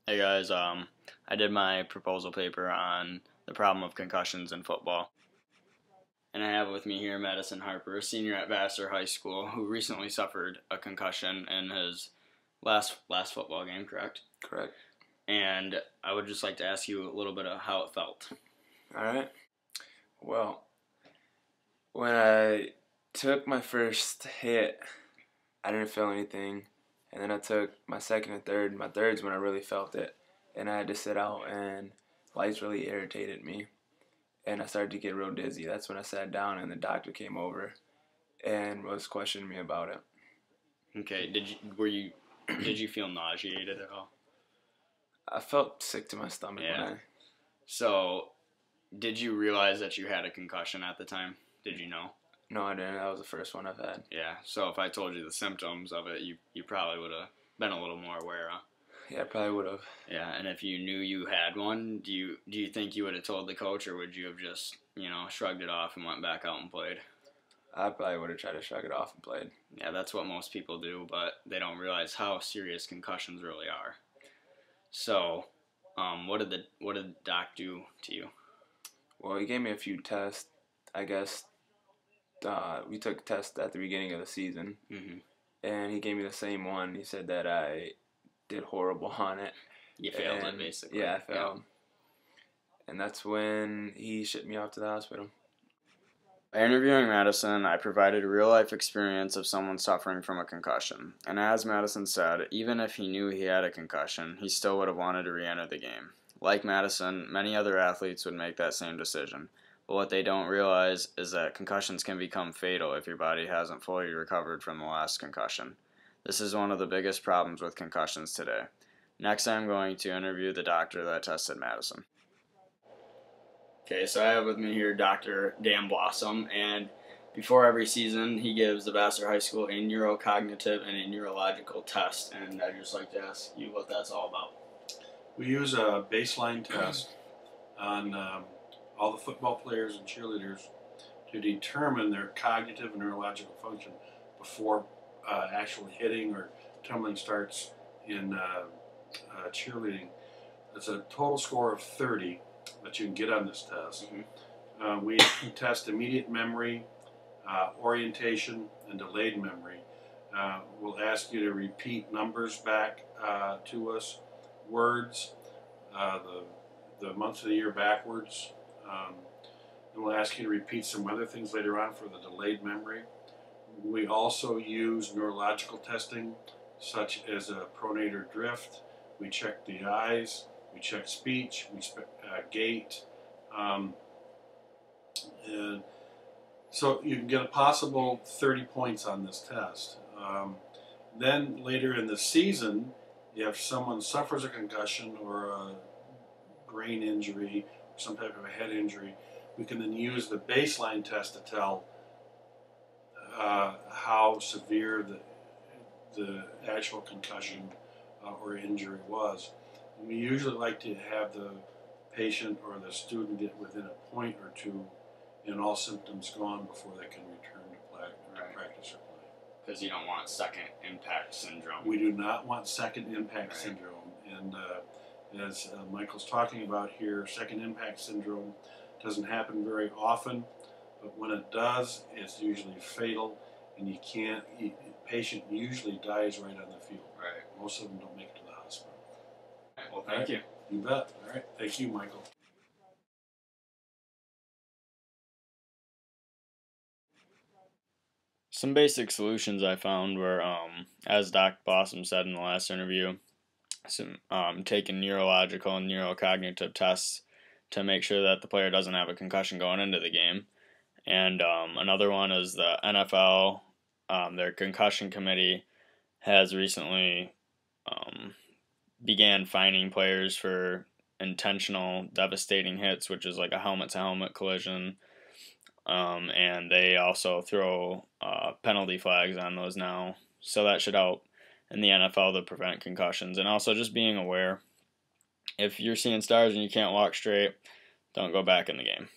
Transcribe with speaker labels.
Speaker 1: Hey guys, I did my proposal paper on the problem of concussions in football. And I have with me here Madison Harper, a senior at Vassar High School, who recently suffered a concussion in his last football game, correct?
Speaker 2: Correct.
Speaker 1: And I would just like to ask you a little bit of how it felt.
Speaker 2: All right. Well, when I took my first hit, I didn't feel anything. And then I took my second and third. My third's when I really felt it. And I had to sit out, and lights really irritated me. And I started to get real dizzy. That's when I sat down, and the doctor came over and was questioning me about it.
Speaker 1: Okay, did you feel nauseated at all?
Speaker 2: I felt sick to my stomach
Speaker 1: Yeah.
Speaker 2: when
Speaker 1: So, did you realize that you had a concussion at the time? Did you know?
Speaker 2: No, I didn't. That was the first one I've had.
Speaker 1: Yeah. So if I told you the symptoms of it, you probably would have been a little more aware, huh?
Speaker 2: Yeah, I probably would have.
Speaker 1: Yeah, and if you knew you had one, do you think you would have told the coach, or would you have just shrugged it off and went back out and played?
Speaker 2: I probably would have tried to shrug it off and played.
Speaker 1: Yeah, that's what most people do, but they don't realize how serious concussions really are. So, what did Doc do to you?
Speaker 2: Well, he gave me a few tests. I guess we took tests at the beginning of the season,
Speaker 1: Mm-hmm.
Speaker 2: and he gave me the same one. He said that I did horrible on it.
Speaker 1: You failed it,
Speaker 2: And
Speaker 1: basically.
Speaker 2: yeah, I failed. And that's when he shipped me off to the hospital.
Speaker 1: By interviewing Madison, I provided a real-life experience of someone suffering from a concussion. And as Madison said, even if he knew he had a concussion, he still would have wanted to re-enter the game. Like Madison, many other athletes would make that same decision. But what they don't realize is that concussions can become fatal if your body hasn't fully recovered from the last concussion. This is one of the biggest problems with concussions today. Next, I'm going to interview the doctor that tested Madison. Okay, so I have with me here Dr. Dan Blossom, and before every season, he gives the Vassar High School a neurocognitive and a neurological test, and I'd just like to ask you what that's all about.
Speaker 3: We use a baseline test on all the football players and cheerleaders to determine their cognitive and neurological function before actually hitting or tumbling starts in cheerleading. It's a total score of 30 that you can get on this test. We test immediate memory, orientation, and delayed memory. We'll ask you to repeat numbers back to us, words, the months of the year backwards. And we'll ask you to repeat some other things later on for the delayed memory. We also use neurological testing, such as a pronator drift. We check the eyes, we check speech, we check gait. And so you can get a possible 30 points on this test. Then later in the season, if someone suffers a concussion or a brain injury, or some type of a head injury, we can then use the baseline test to tell how severe the actual concussion or injury was. And we usually like to have the patient or the student get within a point or two and all symptoms gone before they can return to practice or play.
Speaker 1: Because you don't want second impact syndrome.
Speaker 3: We do not want second impact syndrome. And as Michael's talking about here, second impact syndrome doesn't happen very often, but when it does, it's usually fatal, and the patient usually dies right on the field.
Speaker 1: Right.
Speaker 3: Most of them don't make it to the hospital.
Speaker 1: Right, well, thank you.
Speaker 3: You bet. All right. Thank you, Michael.
Speaker 1: Some basic solutions I found were, as Dr. Blossom said in the last interview, taking neurological and neurocognitive tests to make sure that the player doesn't have a concussion going into the game. And another one is the NFL, their concussion committee has recently began fining players for intentional devastating hits, which is like a helmet-to-helmet collision. And they also throw penalty flags on those now. So that should help in the NFL to prevent concussions. And also just being aware, if you're seeing stars and you can't walk straight, don't go back in the game.